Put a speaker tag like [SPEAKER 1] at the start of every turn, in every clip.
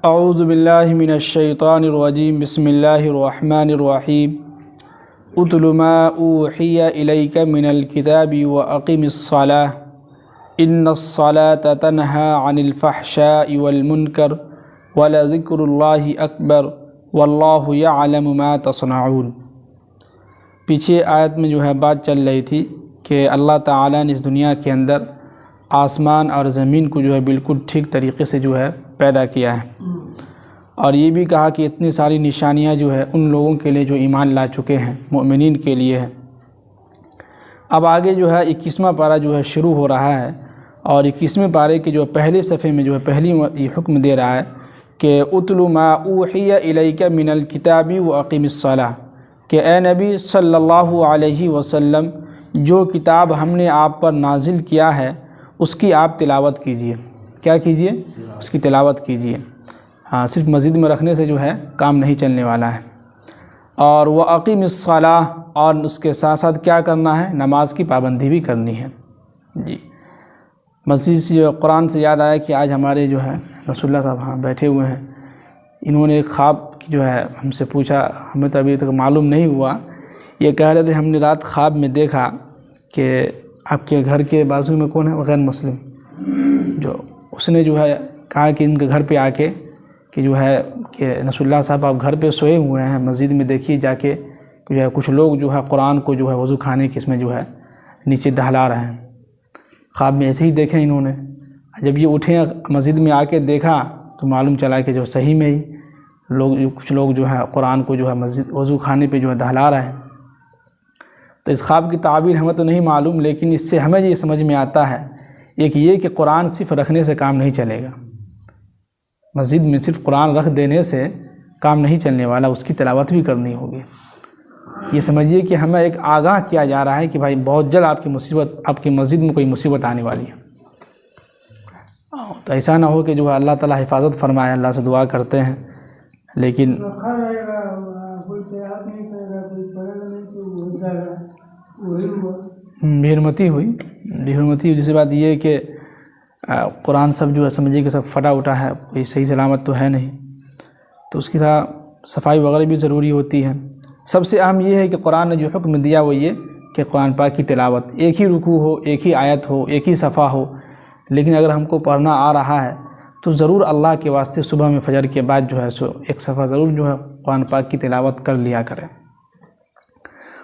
[SPEAKER 1] اعوذ باللہ من الشیطان الرجیم بسم اللہ الرحمن الرحیم اتل ما اوحی الیک من الکتاب واقم الصلاۃ ان الصلاۃ تنہی عن الفحشاء والمنکر ولذکر اللہ اکبر واللہ یعلم ما تصنعون۔ پیچھے آیت میں جو ہے بات چل رہی تھی کہ اللہ تعالیٰ نے اس دنیا کے اندر آسمان اور زمین کو جو ہے بالکل ٹھیک طریقے سے جو ہے پیدا کیا ہے، اور یہ بھی کہا کہ اتنی ساری نشانیاں جو ہے ان لوگوں کے لیے جو ایمان لا چکے ہیں، مؤمنین کے لیے ہے۔ اب آگے جو ہے 21واں پارہ جو ہے شروع ہو رہا ہے، اور 21ویں پارے کے جو پہلے صفحے میں جو ہے پہلی یہ حکم دے رہا ہے کہ اتل ما اوحی الیک من الکتاب واقم الصلاۃ، کہ اے نبی صلی اللہ علیہ وسلم جو کتاب ہم نے آپ پر نازل کیا ہے اس کی آپ تلاوت کیجئے۔ کیا کیجئے؟ اس کی تلاوت کیجئے۔ ہاں، صرف مسجد میں رکھنے سے جو ہے کام نہیں چلنے والا ہے۔ اور وَأَقِمِ الصَّلَاةَ، اور اس کے ساتھ ساتھ کیا کرنا ہے؟ نماز کی پابندی بھی کرنی ہے۔ جی، مسجد سے جو قرآن سے یاد آیا کہ آج ہمارے جو ہے رسول اللہ صاحب ہاں بیٹھے ہوئے ہیں، انہوں نے خواب جو ہے ہم سے پوچھا، ہمیں تو ابھی تک معلوم نہیں ہوا۔ یہ کہہ رہے تھے ہم نے رات خواب میں دیکھا کہ آپ کے گھر کے بازو میں کون ہے؟ غیر مسلم، جو اس نے جو ہے کہا کہ ان کے گھر پہ آ کے کہ جو ہے کہ رسول اللہ صاحب آپ گھر پہ سوئے ہوئے ہیں، مسجد میں دیکھیے جا کے جو ہے کچھ لوگ جو ہے قرآن کو جو ہے وضو خانے کے اس میں جو ہے نیچے دہلا رہے ہیں۔ خواب میں ایسے ہی دیکھے انہوں نے، جب یہ اٹھے مسجد میں آ کے دیکھا تو معلوم چلا کہ جو صحیح میں ہی کچھ لوگ جو ہے قرآن کو جو ہے مسجد وضو خانے پہ جو ہے دہلا رہے ہیں۔ تو اس خواب کی تعبیر ہمیں تو نہیں معلوم، لیکن اس سے ہمیں یہ سمجھ میں آتا ہے ایک یہ کہ قرآن صرف رکھنے سے کام نہیں چلے گا، مسجد میں صرف قرآن رکھ دینے سے کام نہیں چلنے والا، اس کی تلاوت بھی کرنی ہوگی۔ یہ سمجھیے کہ ہمیں ایک آگاہ کیا جا رہا ہے کہ بھائی بہت جلد آپ کی مسجد میں کوئی مصیبت آنے والی ہے۔ تو ایسا نہ ہو کہ جو ہے اللہ تعالیٰ حفاظت فرمائے، اللہ سے دعا کرتے ہیں، لیکن بے حرمتی ہوئی، جس بات یہ ہے کہ قرآن سب جو ہے سمجھیے کہ سب پھٹا اٹھا ہے، کوئی صحیح سلامت تو ہے نہیں، تو اس کی صفائی وغیرہ بھی ضروری ہوتی ہے۔ سب سے اہم یہ ہے کہ قرآن نے جو حکم دیا وہ یہ کہ قرآن پاک کی تلاوت، ایک ہی رکوع ہو، ایک ہی آیت ہو، ایک ہی صفحہ ہو، لیکن اگر ہم کو پڑھنا آ رہا ہے تو ضرور اللہ کے واسطے صبح میں فجر کے بعد جو ہے سو ایک صفحہ ضرور جو ہے قرآن پاک کی تلاوت کر لیا کریں۔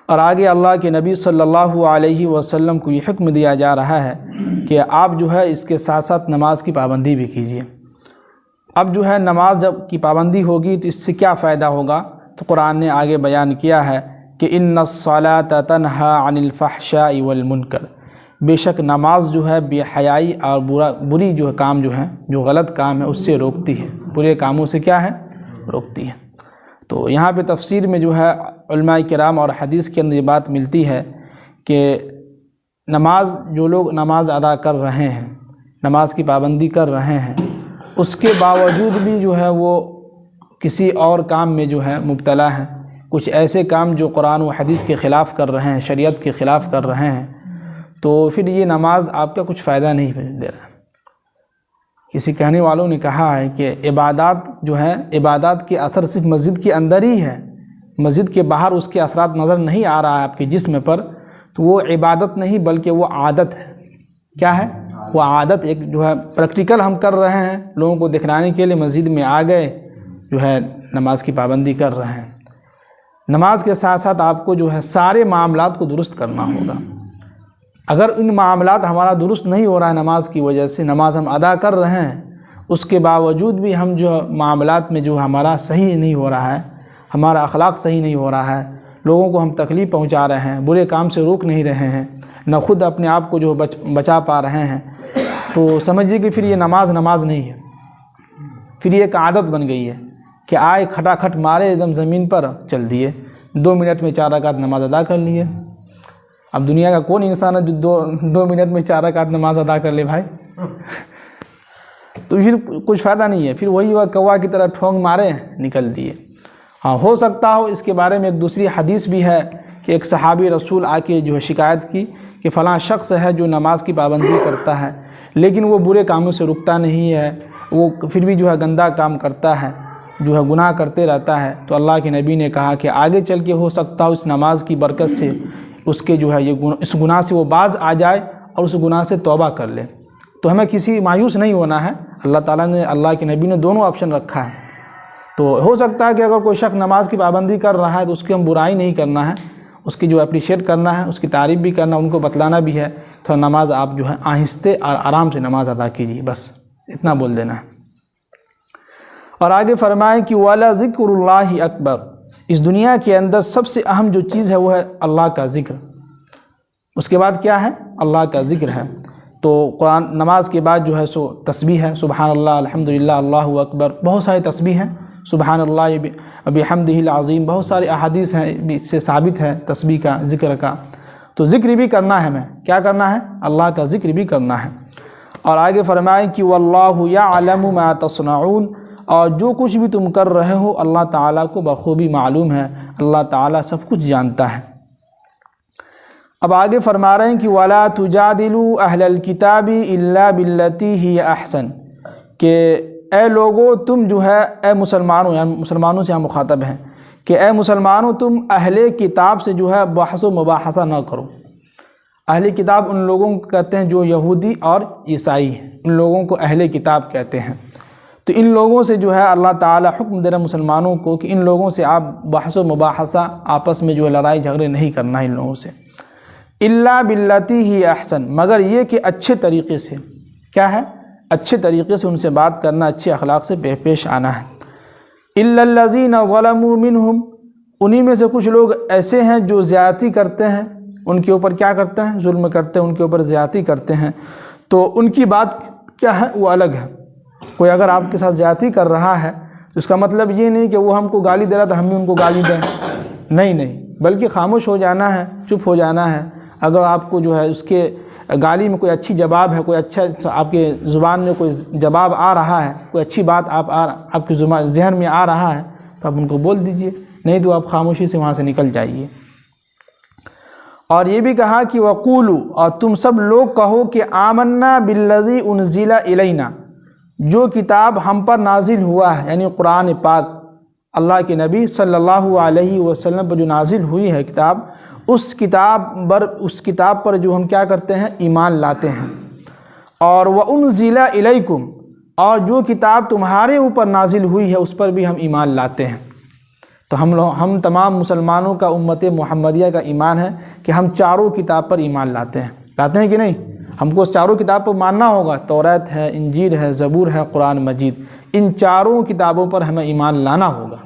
[SPEAKER 1] اور آگے اللہ کے نبی صلی اللہ علیہ وسلم کو یہ حکم دیا جا رہا ہے کہ آپ جو ہے اس کے ساتھ ساتھ نماز کی پابندی بھی کیجیے۔ اب جو ہے نماز جب کی پابندی ہوگی تو اس سے کیا فائدہ ہوگا؟ تو قرآن نے آگے بیان کیا ہے کہ ان الصلاۃ تنہی عن الفحشاء والمنکر، بے شک نماز جو ہے بے حیائی اور بری جو ہے کام جو ہے، جو غلط کام ہے اس سے روکتی ہے، برے کاموں سے کیا ہے؟ روکتی ہے۔ تو یہاں پہ تفسیر میں جو ہے علماء کرام اور حدیث کے اندر یہ بات ملتی ہے کہ نماز، جو لوگ نماز ادا کر رہے ہیں، نماز کی پابندی کر رہے ہیں، اس کے باوجود بھی جو ہے وہ کسی اور کام میں جو ہے مبتلا ہیں، کچھ ایسے کام جو قرآن و حدیث کے خلاف کر رہے ہیں، شریعت کے خلاف کر رہے ہیں، تو پھر یہ نماز آپ کا کچھ فائدہ نہیں دے رہا۔ کسی کہنے والوں نے کہا ہے کہ عبادات جو ہے، عبادات کے اثر صرف مسجد کے اندر ہی ہے، مسجد کے باہر اس کے اثرات نظر نہیں آ رہا ہے آپ کے جسم پر، تو وہ عبادت نہیں بلکہ وہ عادت ہے۔ کیا ہے؟ وہ عادت، ایک جو ہے پریکٹیکل ہم کر رہے ہیں، لوگوں کو دکھلانے کے لیے مسجد میں آ گئے، جو ہے نماز کی پابندی کر رہے ہیں۔ نماز کے ساتھ ساتھ آپ کو جو ہے سارے معاملات کو درست کرنا ہوگا۔ اگر ان معاملات ہمارا درست نہیں ہو رہا ہے نماز کی وجہ سے، نماز ہم ادا کر رہے ہیں، اس کے باوجود بھی ہم جو معاملات میں جو ہمارا صحیح نہیں ہو رہا ہے، ہمارا اخلاق صحیح نہیں ہو رہا ہے، لوگوں کو ہم تکلیف پہنچا رہے ہیں، برے کام سے روک نہیں رہے ہیں، نہ خود اپنے آپ کو جو بچا پا رہے ہیں، تو سمجھیے کہ پھر یہ نماز نہیں ہے، پھر یہ ایک عادت بن گئی ہے کہ آئے کھٹا کھٹ مارے ایک دم زمین پر چل دیے، 2 منٹ میں 4 رکعت نماز ادا کر لیے۔ اب دنیا کا کون انسان ہے جو 2 منٹ میں 4 رکعت نماز ادا کر لے بھائی؟ تو پھر کچھ فائدہ نہیں ہے، پھر وہی کوا کی طرح ٹھونگ مارے نکل دیے۔ ہاں، ہو سکتا ہو اس کے بارے میں ایک دوسری حدیث بھی ہے کہ ایک صحابی رسول آ کے جو ہے شکایت کی کہ فلاں شخص ہے جو نماز کی پابندی کرتا ہے لیکن وہ برے کاموں سے رکتا نہیں ہے، وہ پھر بھی جو ہے گندا کام کرتا ہے، جو ہے گناہ کرتے رہتا ہے، تو اللہ کے نبی نے کہا کہ آگے چل کے ہو سکتا ہو اس نماز کی برکت سے اس کے جو ہے اس گناہ سے وہ باز آ جائے اور اس گناہ سے توبہ کر لے۔ تو ہمیں کسی مایوس نہیں ہونا ہے، اللہ تعالیٰ نے، اللہ کے نبی نے دونوں آپشن رکھا ہے۔ تو ہو سکتا ہے کہ اگر کوئی شخص نماز کی پابندی کر رہا ہے تو اس کی ہم برائی نہیں کرنا ہے، اس کی جو اپریشیٹ کرنا ہے، اس کی تعریف بھی کرنا، ان کو بتلانا بھی ہے، تو نماز آپ جو ہے آہستہ اور آرام سے نماز ادا کیجیے، بس اتنا بول دینا ہے۔ اور آگے فرمائیں کہ وَلَا ذِكْرُ اللَّهِ اکبر، اس دنیا کے اندر سب سے اہم جو چیز ہے وہ ہے اللہ کا ذکر۔ اس کے بعد کیا ہے؟ اللہ کا ذکر ہے۔ تو قرآن نماز کے بعد جو ہے سو تسبیح ہے، سبحان اللہ، الحمدللہ، اللہ اکبر، بہت ساری تسبیح ہیں، سبحان اللہ بحمدہ العظیم، بہت سارے احادیث ہیں اس سے ثابت ہے تسبیح کا، ذکر کا۔ تو ذکر بھی کرنا ہے، ہمیں کیا کرنا ہے؟ اللہ کا ذکر بھی کرنا ہے۔ اور آگے فرمائیں کہ وَاللَّهُ يَعْلَمُ مَا تَصْنَعُونَ، اور جو کچھ بھی تم کر رہے ہو اللہ تعالیٰ کو بخوبی معلوم ہے، اللہ تعالیٰ سب کچھ جانتا ہے۔ اب آگے فرما رہے ہیں کہ وَلَا تُجَادِلُوا أَهْلَ الْكِتَابِ إِلَّا بِالَّتِي هِيَ أَحْسَنُ، کہ اے لوگو تم جو ہے، اے مسلمانوں، یعنی مسلمانوں سے ہم مخاطب ہیں کہ اے مسلمانوں تم اہل کتاب سے جو ہے بحث و مباحثہ نہ کرو۔ اہل کتاب ان لوگوں کو کہتے ہیں جو یہودی اور عیسائی ہیں، ان لوگوں کو اہل کتاب کہتے ہیں۔ تو ان لوگوں سے جو ہے اللہ تعالیٰ حکم دے رہے مسلمانوں کو کہ ان لوگوں سے آپ بحث و مباحثہ، آپس میں جو ہے لڑائی جھگڑے نہیں کرنا ان لوگوں سے۔ الا باللتی ہی احسن، مگر یہ کہ اچھے طریقے سے، کیا ہے؟ اچھے طریقے سے ان سے بات کرنا، اچھے اخلاق سے پیش آنا ہے۔ الا الذین ظلموا منہم، انہی میں سے کچھ لوگ ایسے ہیں جو زیادتی کرتے ہیں، ان کے اوپر کیا کرتے ہیں؟ ظلم کرتے ہیں، ان کے اوپر زیادتی کرتے ہیں، تو ان کی بات کیا ہے؟ وہ الگ ہے۔ کوئی اگر آپ کے ساتھ زیادتی کر رہا ہے تو اس کا مطلب یہ نہیں کہ وہ ہم کو گالی دے رہا تو ہم بھی ان کو گالی دیں، نہیں، بلکہ خاموش ہو جانا ہے، چپ ہو جانا ہے۔ اگر آپ کو جو ہے اس کے گالی میں کوئی اچھی جواب ہے، کوئی اچھا آپ کے زبان میں کوئی جواب آ رہا ہے، کوئی اچھی بات آپ کی ذہن میں آ رہا ہے تو آپ ان کو بول دیجئے، نہیں تو آپ خاموشی سے وہاں سے نکل جائیے۔ اور یہ بھی کہا کہ وَقُولُوا، اور تم سب لوگ کہو کہ آمنا بالذی انزل الینا، جو کتاب ہم پر نازل ہوا ہے، یعنی قرآن پاک، اللہ کے نبی صلی اللہ علیہ وسلم پر جو نازل ہوئی ہے کتاب، اس کتاب پر جو ہم کیا کرتے ہیں؟ ایمان لاتے ہیں۔ اور وَأُنزِلَ إِلَيْكُمْ، اور جو کتاب تمہارے اوپر نازل ہوئی ہے اس پر بھی ہم ایمان لاتے ہیں۔ تو ہم تمام مسلمانوں کا، امت محمدیہ کا ایمان ہے کہ ہم چاروں کتاب پر ایمان لاتے ہیں کہ نہیں؟ ہم کو اس چاروں کتاب پر ماننا ہوگا، توریت ہے، انجیل ہے، زبور ہے، قرآن مجید، ان چاروں کتابوں پر ہمیں ایمان لانا ہوگا۔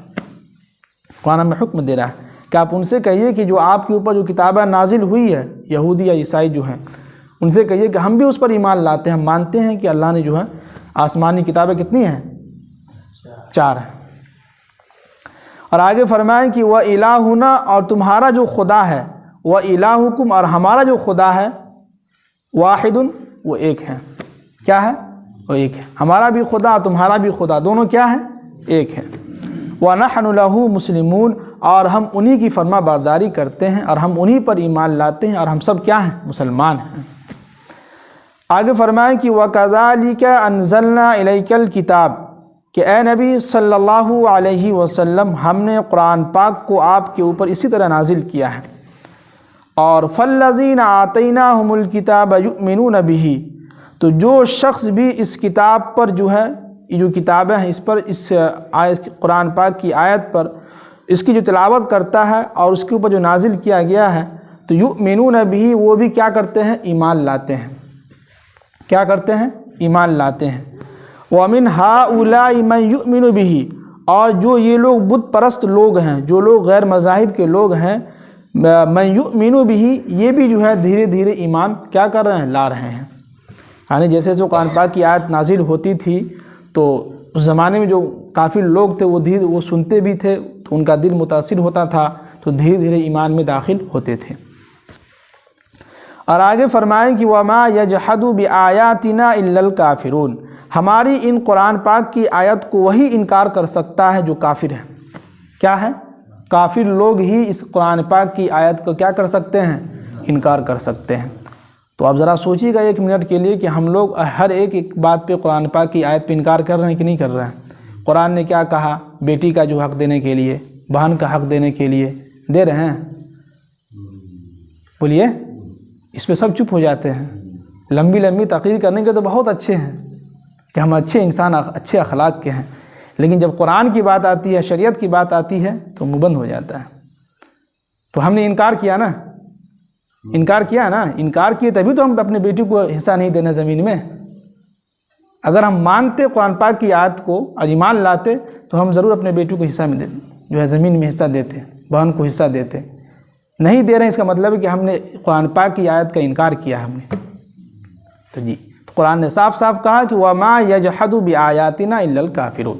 [SPEAKER 1] قرآن میں حکم دے رہا ہے کہ آپ ان سے کہیے کہ جو آپ کے اوپر جو کتابیں نازل ہوئی ہے، یہودی یا عیسائی جو ہیں، ان سے کہیے کہ ہم بھی اس پر ایمان لاتے ہیں، ہم مانتے ہیں کہ اللہ نے جو ہے آسمانی کتابیں کتنی ہیں؟ 4 ہیں۔ اور آگے فرمائیں کہ وَإِلَٰهُنَا، اور تمہارا جو خدا ہے، وَإِلَٰهُكُمْ، اور ہمارا جو خدا ہے، واحد، وہ ایک ہے۔ کیا ہے؟ وہ ایک ہے۔ ہمارا بھی خدا، تمہارا بھی خدا، دونوں کیا ہیں؟ ایک ہیں۔ وَنَحْنُ لَهُ مُسْلِمُونَ، اور ہم انہی کی فرما برداری کرتے ہیں اور ہم انہی پر ایمان لاتے ہیں، اور ہم سب کیا ہیں؟ مسلمان ہیں۔ آگے فرمائیں کہ وَكَذَلِكَ أَنزَلْنَا إِلَيْكَ الْكِتَابَ، کہ اے نبی صلی اللہ علیہ وسلم، ہم نے قرآن پاک کو آپ کے اوپر اسی طرح نازل کیا ہے۔ اور فَالَّذِينَ آتَيْنَاهُمُ الْكِتَابَ يُؤْمِنُونَ بِهِ، تو جو شخص بھی اس کتاب پر جو ہے، یہ جو کتابیں ہیں اس پر، اس قرآن پاک کی آیت پر اس کی جو تلاوت کرتا ہے اور اس کے اوپر جو نازل کیا گیا ہے، تو یؤمنون بہ، وہ بھی کیا کرتے ہیں؟ ایمان لاتے ہیں۔ کیا کرتے ہیں؟ ایمان لاتے ہیں۔ وَمِنْ هَؤُلَاءِ مَنْ يُؤْمِنُ بِهِ، اور جو یہ لوگ بت پرست لوگ ہیں، جو لوگ غیر مذاہب کے لوگ ہیں، مَنْ يُؤْمِنُ بِهِ، یہ بھی جو ہے دھیرے دھیرے ایمان کیا کر رہے ہیں؟ لا رہے ہیں۔ یعنی جیسے قرآن پاک کی آیت نازل ہوتی تھی تو اس زمانے میں جو کافر لوگ تھے وہ سنتے بھی تھے، تو ان کا دل متاثر ہوتا تھا، تو دھیرے دھیرے ایمان میں داخل ہوتے تھے۔ اور آگے فرمائیں کہ وَمَا يَجْحَدُ بِآيَاتِنَا إِلَّا الْكَافِرُونَ، ہماری ان قرآن پاک کی آیت کو وہی انکار کر سکتا ہے جو کافر ہے۔ کیا ہے؟ کافر لوگ ہی اس قرآن پاک کی آیت کو کیا کر سکتے ہیں؟ انکار کر سکتے ہیں۔ تو آپ ذرا سوچیے گا 1 منٹ کے لیے کہ ہم لوگ ہر ایک بات پہ قرآن پاک کی آیت پہ انکار کر رہے ہیں کہ نہیں کر رہے ہیں؟ قرآن نے کیا کہا بیٹی کا جو حق دینے کے لیے، بہن کا حق دینے کے لیے، دے رہے ہیں؟ بولیے، اس پہ سب چپ ہو جاتے ہیں۔ لمبی تقریر کرنے کے تو بہت اچھے ہیں کہ ہم اچھے انسان، اچھے اخلاق کے ہیں، لیکن جب قرآن کی بات آتی ہے، شریعت کی بات آتی ہے تو منہ بند ہو جاتا ہے۔ تو ہم نے انکار کیا نا، انکار کیے تبھی تو ہم اپنے بیٹی کو حصہ نہیں دینا زمین میں۔ اگر ہم مانتے قرآن پاک کی آیت کو اور ایمان لاتے تو ہم ضرور اپنے بیٹی کو حصہ میں جو ہے زمین میں حصہ دیتے، بہن کو حصہ دیتے۔ نہیں دے رہے ہیں اس کا مطلب ہے کہ ہم نے قرآن پاک کی آیت کا انکار کیا ہم نے۔ تو قرآن نے صاف کہا کہ وَمَا يَجْحَدُ بِآيَاتِنَا إِلَّا الْكَافِرُونَ،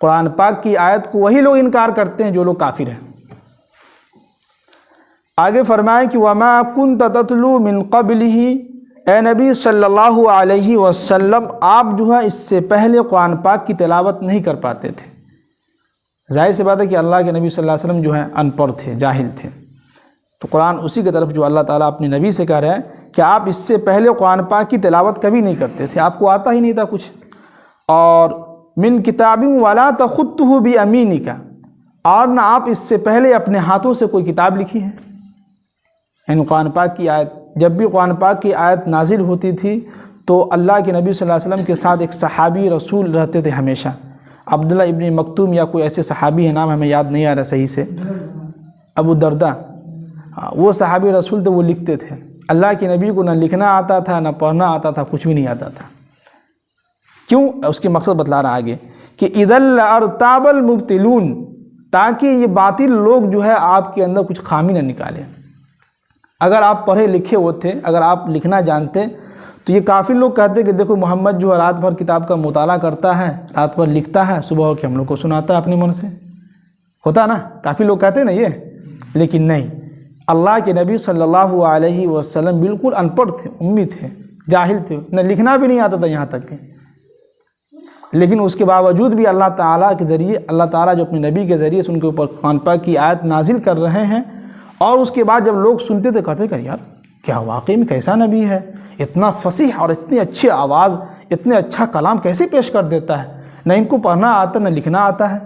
[SPEAKER 1] قرآن پاک کی آیت کو وہی لوگ انکار کرتے ہیں جو لوگ کافر ہیں۔ آگے فرمائے کہ وَمَا كُنْتَ تَتْلُو مِنْ قَبْلِهِ، اے نبی صلی اللہ علیہ وسلم آپ جو ہے اس سے پہلے قرآن پاک کی تلاوت نہیں کر پاتے تھے۔ ظاہر سی بات ہے کہ اللہ کے نبی صلی اللہ علیہ وسلم جو ہے ان پڑھ تھے، جاہل تھے، تو قرآن اسی کی طرف جو اللہ تعالیٰ اپنے نبی سے کہہ رہا ہے کہ آپ اس سے پہلے قرآن پاک کی تلاوت کبھی نہیں کرتے تھے، آپ کو آتا ہی نہیں تھا کچھ۔ اور من کتاب ولا تخطہ بیمینک، اور نہ آپ اس سے پہلے اپنے ہاتھوں سے کوئی کتاب لکھی ہے۔ یعنی قرآن پاک کی آیت، جب بھی قرآن پاک کی آیت نازل ہوتی تھی تو اللہ کے نبی صلی اللہ علیہ وسلم کے ساتھ ایک صحابی رسول رہتے تھے ہمیشہ، عبداللہ ابن مکتوم یا کوئی ایسے صحابی ہے، نام ہمیں یاد نہیں آ رہا صحیح سے، ابو دردہ، وہ صحابی رسول تھے، وہ لکھتے تھے۔ اللہ کے نبی کو نہ لکھنا آتا تھا، نہ پڑھنا آتا تھا، کچھ بھی نہیں آتا تھا۔ کیوں؟ اس کے مقصد بتلا رہا آگے کہ اذا لارتاب المبتلون، تاکہ یہ باطل لوگ جو ہے آپ کے اندر کچھ خامی نہ نکالیں۔ اگر آپ پڑھے لکھے ہوتے، اگر آپ لکھنا جانتے تو یہ کافر لوگ کہتے کہ دیکھو محمد جو ہے رات بھر کتاب کا مطالعہ کرتا ہے، رات بھر لکھتا ہے، صبح ہو کے ہم لوگ کو سناتا ہے اپنے من سے، ہوتا نا؟ کافی لوگ کہتے نا یہ، لیکن نہیں، اللہ کے نبی صلی اللہ علیہ وسلم بالکل ان پڑھ تھے، امی تھے، جاہل تھے، نہ لکھنا بھی نہیں آتا تھا یہاں تک کہ، لیکن اس کے باوجود بھی اللہ تعالیٰ کے ذریعے، اللہ تعالیٰ جو اپنے نبی کے ذریعے سے ان کے اوپر قرآن پاک کی آیت نازل کر رہے ہیں، اور اس کے بعد جب لوگ سنتے تھے کہتے کہ یار کیا واقعی میں کیسا نبی ہے، اتنا فصیح اور اتنی اچھی آواز، اتنے اچھا کلام کیسے پیش کر دیتا ہے، نہ ان کو پڑھنا آتا نہ لکھنا آتا ہے۔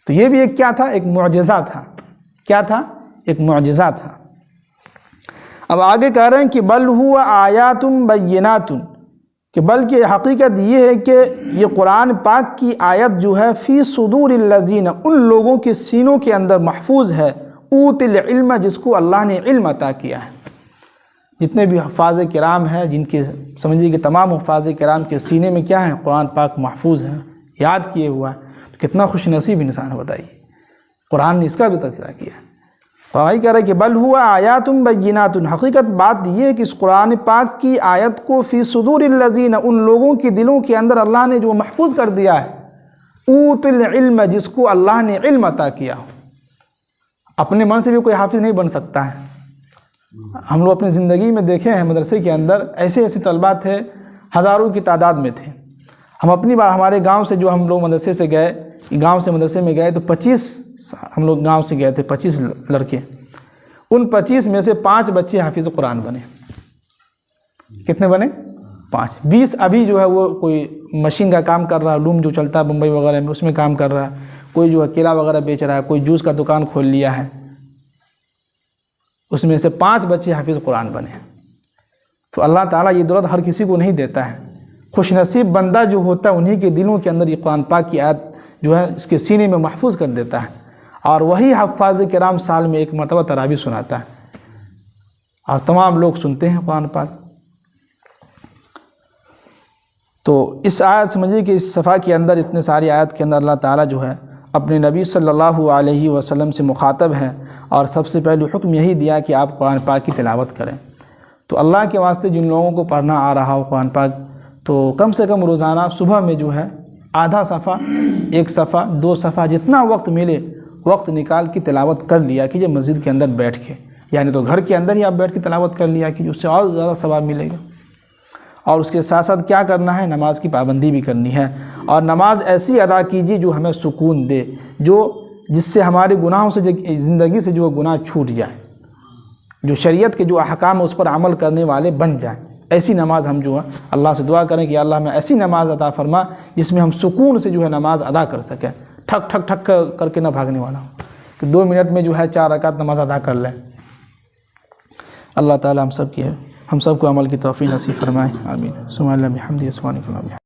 [SPEAKER 1] تو یہ بھی ایک کیا تھا؟ ایک معجزہ تھا۔ کیا تھا؟ ایک معجزہ تھا۔ اب آگے کہہ رہے ہیں کہ بل هو آیات بینات، کہ بلکہ حقیقت یہ ہے کہ یہ قرآن پاک کی آیت جو ہے فی صدور الذین، ان لوگوں کے سینوں کے اندر محفوظ ہے، اوت العلم، جس کو اللہ نے علم عطا کیا ہے۔ جتنے بھی حفاظ کرام ہیں، جن کے سمجھیے کہ تمام حفاظ کرام کے سینے میں کیا ہے؟ قرآن پاک محفوظ ہے، یاد کیے ہوا ہے، تو کتنا خوش نصیب انسان ہے بتائیے۔ قرآن نے اس کا بھی تذکرہ کیا ہے۔ تو کہہ رہے کہ بل ہوا آیات بینات، حقیقت بات یہ ہے کہ اس قرآن پاک کی آیت کو فی صدور الذین، ان لوگوں کے دلوں کے اندر اللہ نے جو محفوظ کر دیا ہے، اوت العلم، جس کو اللہ نے علم عطا کیا ہو۔ اپنے من سے بھی کوئی حافظ نہیں بن سکتا ہے۔ ہم لوگ اپنی زندگی میں دیکھے ہیں مدرسے کے اندر ایسے طلباء تھے، ہزاروں کی تعداد میں تھے۔ ہم اپنی بات، ہمارے گاؤں سے جو ہم لوگ مدرسے سے گئے، گاؤں سے مدرسے میں گئے تو 25 ہم لوگ گاؤں سے گئے تھے، 25 لڑکے، ان 25 میں سے 5 بچے حافظ قرآن بنے۔ کتنے بنے؟ 5۔ 20 ابھی جو ہے وہ کوئی مشین کا کام کر رہا ہے، لوم جو چلتا ہے بمبئی وغیرہ میں، اس میں کام کر رہا ہے، کوئی جو ہے کیلا وغیرہ بیچ رہا ہے، کوئی جوس کا دکان کھول لیا ہے۔ اس میں سے 5 بچے حافظ قرآن بنے۔ تو اللہ تعالیٰ یہ دولت ہر کسی کو نہیں دیتا ہے، خوش نصیب بندہ جو ہوتا ہے انہی کے دلوں کے اندر یہ قرآن پاک کی آیت جو ہے اس کے سینے میں محفوظ کر دیتا ہے، اور وہی حفاظ کرام سال میں 1 مرتبہ تراویح سناتا ہے، اور تمام لوگ سنتے ہیں قرآن پاک۔ تو اس آیت سمجھیے کہ اس صفحہ کے اندر، اتنے ساری آیت کے اندر اللہ تعالیٰ جو ہے اپنے نبی صلی اللہ علیہ وسلم سے مخاطب ہیں، اور سب سے پہلے حکم یہی دیا کہ آپ قرآن پاک کی تلاوت کریں۔ تو اللہ کے واسطے جن لوگوں کو پڑھنا آ رہا ہو قرآن پاک، تو کم سے کم روزانہ صبح میں جو ہے آدھا صفحہ، 1 صفحہ، 2 صفحہ، جتنا وقت ملے وقت نکال کے تلاوت کر لیا کیجیے مسجد کے اندر بیٹھ کے، یعنی تو گھر کے اندر ہی آپ بیٹھ کے تلاوت کر لیا کیجیے، اس سے اور زیادہ ثواب ملے گا۔ اور اس کے ساتھ ساتھ کیا کرنا ہے؟ نماز کی پابندی بھی کرنی ہے، اور نماز ایسی ادا کیجیے جو ہمیں سکون دے، جس سے ہمارے گناہوں سے، زندگی سے جو گناہ چھوٹ جائے۔ جو شریعت کے جو احکام ہے اس پر عمل کرنے والے بن جائیں. ایسی نماز ہم جو ہے اللہ سے دعا کریں کہ یا اللہ ہمیں ایسی نماز عطا فرما جس میں ہم سکون سے جو ہے نماز ادا کر سکیں, ٹھک ٹھک ٹھک کر کے نہ بھاگنے والا ہوں کہ 2 منٹ میں جو ہے 4 رکعت نماز ادا کر لیں. اللہ تعالی ہم سب کو عمل کی توفیق نصیب فرمائے. آمین. سبحان اللہ بحمدہ سبحانک اللہم.